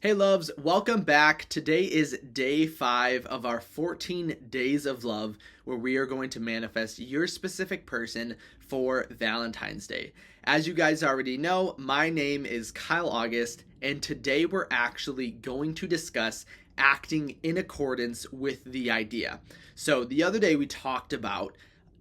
Hey loves, welcome back. Today is day 5 of our 14 days of love where we are going to manifest your specific person for Valentine's Day. As you guys already know, my name is Kyle August, and today we're actually going to discuss acting in accordance with the idea. So the other day we talked about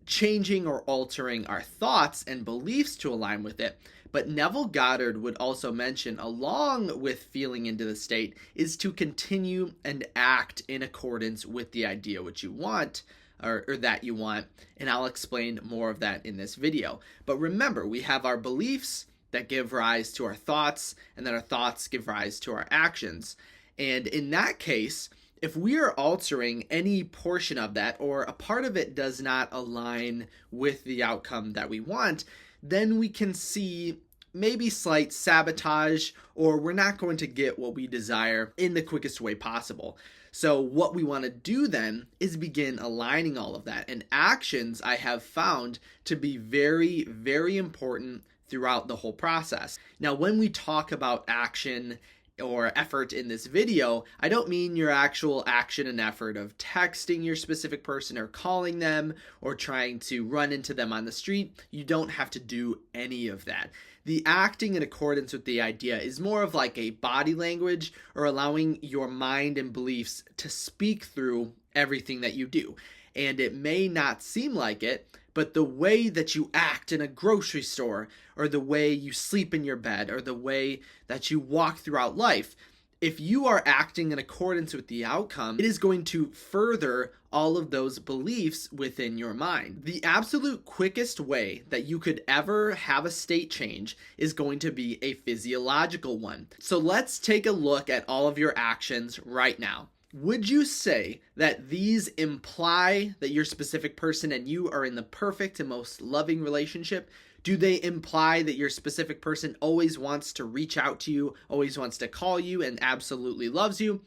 changing or altering our thoughts and beliefs to align with it. But Neville Goddard would also mention, along with feeling into the state, is to continue and act in accordance with the idea which you want, or that you want. And I'll explain more of that in this video. But remember, we have our beliefs that give rise to our thoughts, and then our thoughts give rise to our actions. And in that case, if we are altering any portion of that, or a part of it does not align with the outcome that we want, then we can see maybe slight sabotage, or we're not going to get what we desire in the quickest way possible. So what we want to do then is begin aligning all of that. And actions I have found to be very, very important throughout the whole process. Now, when we talk about action or effort in this video, I don't mean your actual action and effort of texting your specific person or calling them or trying to run into them on the street. You don't have to do any of that. The acting in accordance with the idea is more of like a body language, or allowing your mind and beliefs to speak through everything that you do. And it may not seem like it, but the way that you act in a grocery store, or the way you sleep in your bed, or the way that you walk throughout life, if you are acting in accordance with the outcome, it is going to further all of those beliefs within your mind. The absolute quickest way that you could ever have a state change is going to be a physiological one. So let's take a look at all of your actions right now. Would you say that these imply that your specific person and you are in the perfect and most loving relationship? Do they imply that your specific person always wants to reach out to you, always wants to call you, and absolutely loves you?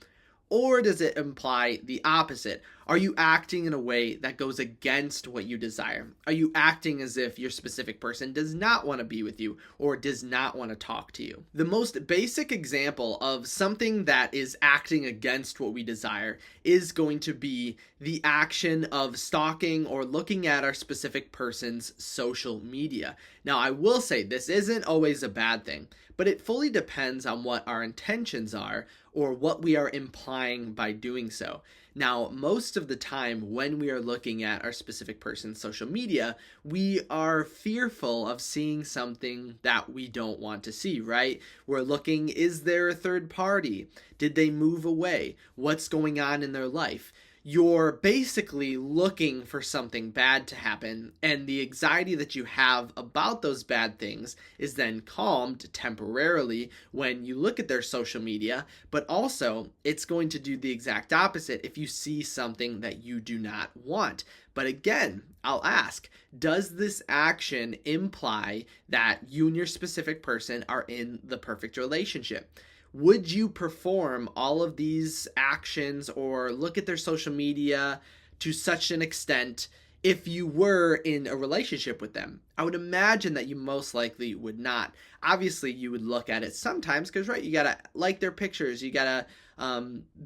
Or does it imply the opposite? Are you acting in a way that goes against what you desire? Are you acting as if your specific person does not want to be with you or does not want to talk to you? The most basic example of something that is acting against what we desire is going to be the action of stalking or looking at our specific person's social media. Now, I will say this isn't always a bad thing, but it fully depends on what our intentions are or what we are implying by doing so. Now, most of the time when we are looking at our specific person's social media, we are fearful of seeing something that we don't want to see, right? We're looking, is there a third party? Did they move away? What's going on in their life? You're basically looking for something bad to happen, and the anxiety that you have about those bad things is then calmed temporarily when you look at their social media, but also it's going to do the exact opposite if you see something that you do not want. But again, I'll ask, does this action imply that you and your specific person are in the perfect relationship? Would you perform all of these actions or look at their social media to such an extent if you were in a relationship with them? I would imagine that you most likely would not. Obviously, you would look at it sometimes because, right, you gotta like their pictures, you gotta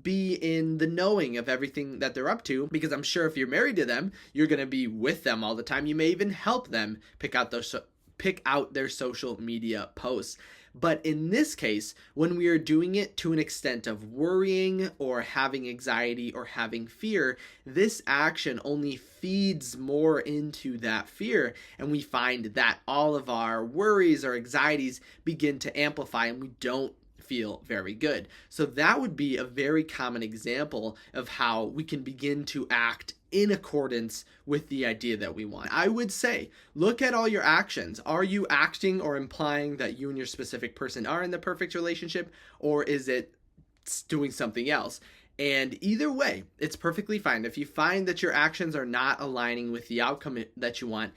be in the knowing of everything that they're up to, because I'm sure if you're married to them, you're gonna be with them all the time. You may even help them pick out their social media posts. But in this case, when we are doing it to an extent of worrying or having anxiety or having fear, this action only feeds more into that fear, and we find that all of our worries or anxieties begin to amplify, and we don't feel very good. So that would be a very common example of how we can begin to act in accordance with the idea that we want. I would say, look at all your actions. Are you acting or implying that you and your specific person are in the perfect relationship, or is it doing something else? And either way, it's perfectly fine. If you find that your actions are not aligning with the outcome that you want,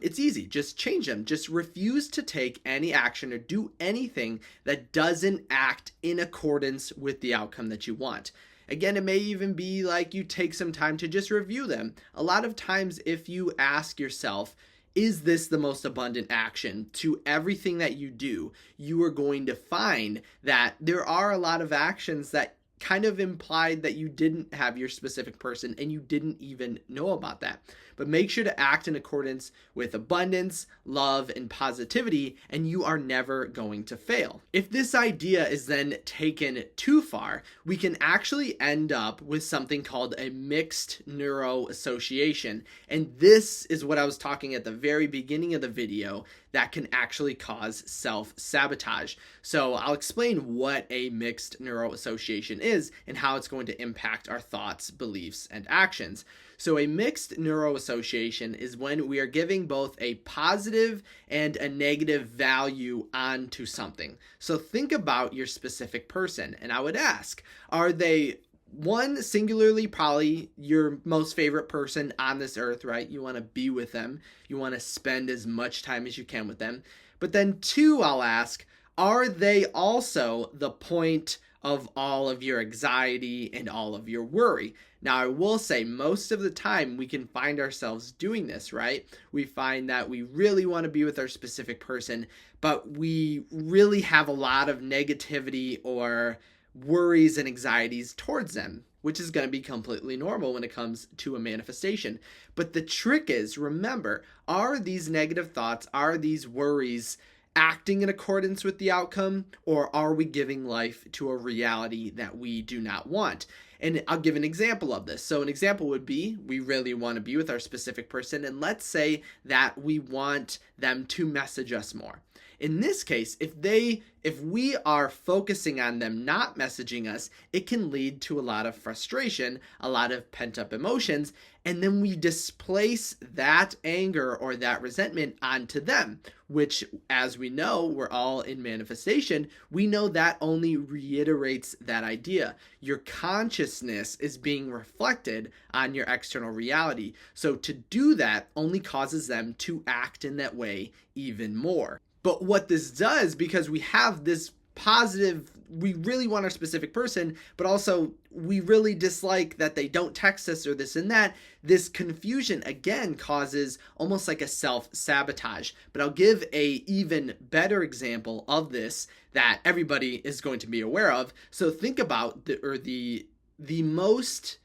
it's easy. Just change them. Just refuse to take any action or do anything that doesn't act in accordance with the outcome that you want. Again, it may even be like you take some time to just review them. A lot of times, if you ask yourself, Is this the most abundant action to everything that you do? You are going to find that there are a lot of actions that kind of implied that you didn't have your specific person and you didn't even know about that. But make sure to act in accordance with abundance, love, and positivity, and you are never going to fail. If this idea is then taken too far, we can actually end up with something called a mixed neuroassociation. And this is what I was talking at the very beginning of the video that can actually cause self-sabotage. So I'll explain what a mixed neuroassociation is and how it's going to impact our thoughts, beliefs, and actions. So a mixed neuroassociation is when we are giving both a positive and a negative value onto something. So think about your specific person, and I would ask, are they one, singularly probably your most favorite person on this earth, right? You want to be with them. You want to spend as much time as you can with them. But then two, I'll ask, are they also the point of all of your anxiety and all of your worry? Now, I will say most of the time we can find ourselves doing this, right? We find that we really want to be with our specific person, but we really have a lot of negativity or worries and anxieties towards them, which is going to be completely normal when it comes to a manifestation. But the trick is, remember, are these negative thoughts, are these worries acting in accordance with the outcome, or are we giving life to a reality that we do not want? And I'll give an example of this. So an example would be, we really want to be with our specific person, and let's say that we want them to message us more. In this case, if we are focusing on them not messaging us, it can lead to a lot of frustration, a lot of pent-up emotions, and then we displace that anger or that resentment onto them, which, as we know, we're all in manifestation, we know that only reiterates that idea. Your consciousness is being reflected on your external reality. So to do that only causes them to act in that way even more. But what this does, because we have this positive, we really want our specific person, but also we really dislike that they don't text us or this and that, this confusion again causes almost like a self-sabotage. But I'll give a even better example of this that everybody is going to be aware of. So think about the most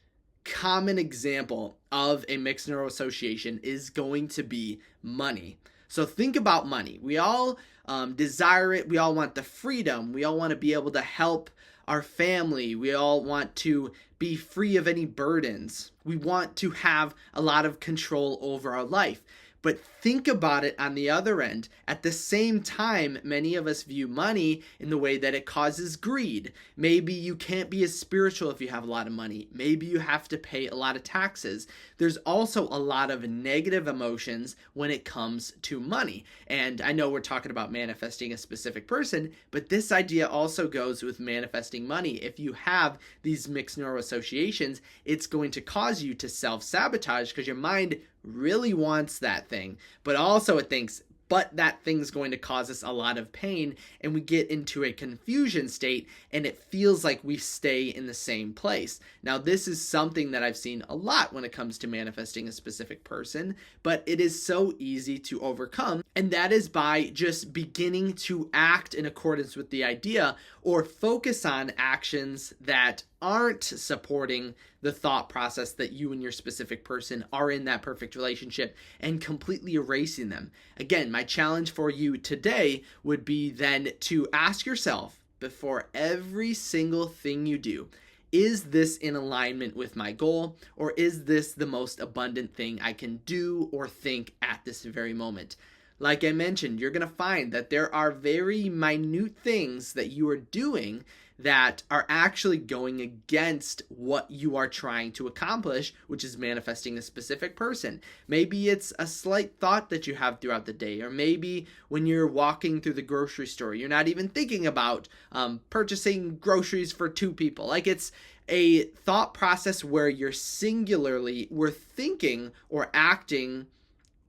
common example of a mixed neuroassociation is going to be money. So think about money. We all desire it. We all want the freedom. We all want to be able to help our family. We all want to be free of any burdens. We want to have a lot of control over our life. But think about it on the other end. At the same time, many of us view money in the way that it causes greed. Maybe you can't be as spiritual if you have a lot of money. Maybe you have to pay a lot of taxes. There's also a lot of negative emotions when it comes to money. And I know we're talking about manifesting a specific person, but this idea also goes with manifesting money. If you have these mixed neuroassociations, it's going to cause you to self-sabotage because your mind really wants that thing, but also it thinks, but that thing's going to cause us a lot of pain, and we get into a confusion state, and it feels like we stay in the same place. Now, this is something that I've seen a lot when it comes to manifesting a specific person, but it is so easy to overcome, and that is by just beginning to act in accordance with the idea or focus on actions that aren't supporting the thought process that you and your specific person are in that perfect relationship and completely erasing them. Again, my challenge for you today would be then to ask yourself before every single thing you do, is this in alignment with my goal, or is this the most abundant thing I can do or think at this very moment? Like I mentioned, you're going to find that there are very minute things that you are doing that are actually going against what you are trying to accomplish, which is manifesting a specific person. Maybe it's a slight thought that you have throughout the day, or maybe when you're walking through the grocery store, you're not even thinking about purchasing groceries for two people. Like, it's a thought process where we're thinking or acting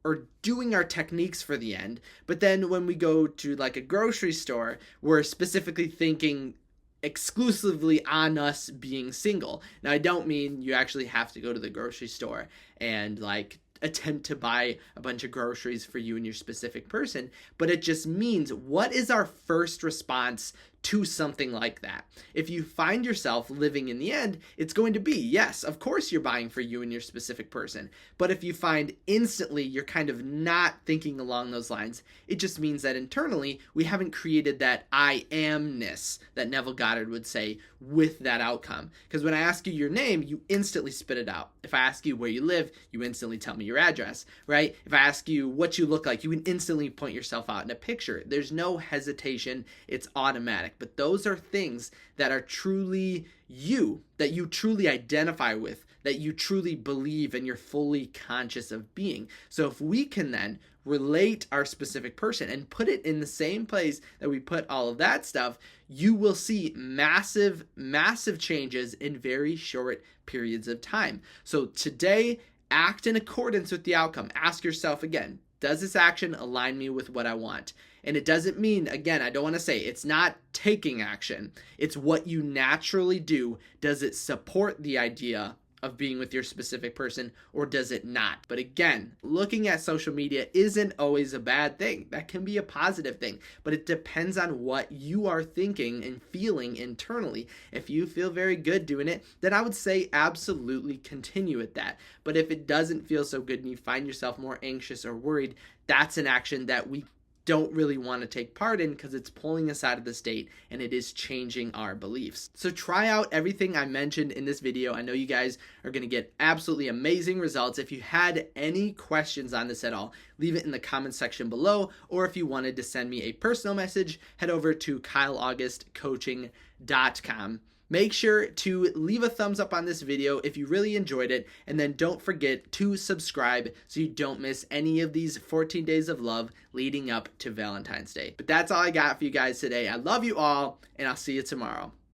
or doing our techniques for the end, but then when we go to like a grocery store, we're specifically thinking exclusively on us being single. Now, I don't mean you actually have to go to the grocery store and like attempt to buy a bunch of groceries for you and your specific person, but it just means, what is our first response to something like that? If you find yourself living in the end, it's going to be, yes, of course you're buying for you and your specific person. But if you find instantly you're kind of not thinking along those lines, it just means that internally we haven't created that I amness that Neville Goddard would say with that outcome. Because when I ask you your name, you instantly spit it out. If I ask you where you live, you instantly tell me your address, right? If I ask you what you look like, you can instantly point yourself out in a picture. There's no hesitation. It's automatic. But those are things that are truly you, that you truly identify with, that you truly believe and you're fully conscious of being. So if we can then relate our specific person and put it in the same place that we put all of that stuff, you will see massive, massive changes in very short periods of time. So today, act in accordance with the outcome. Ask yourself again, does this action align me with what I want? And it doesn't mean, again, I don't want to say it's not taking action. It's what you naturally do. Does it support the idea of being with your specific person, or does it not? But again, looking at social media isn't always a bad thing. That can be a positive thing, but it depends on what you are thinking and feeling internally. If you feel very good doing it, then I would say absolutely continue with that. But if it doesn't feel so good and you find yourself more anxious or worried, that's an action that we don't really want to take part in, because it's pulling us out of the state and it is changing our beliefs. So try out everything I mentioned in this video. I know you guys are going to get absolutely amazing results. If you had any questions on this at all, leave it in the comment section below, or if you wanted to send me a personal message, head over to kyleaugustcoaching.com. Make sure to leave a thumbs up on this video if you really enjoyed it, and then don't forget to subscribe so you don't miss any of these 14 days of love leading up to Valentine's Day. But that's all I got for you guys today. I love you all, and I'll see you tomorrow.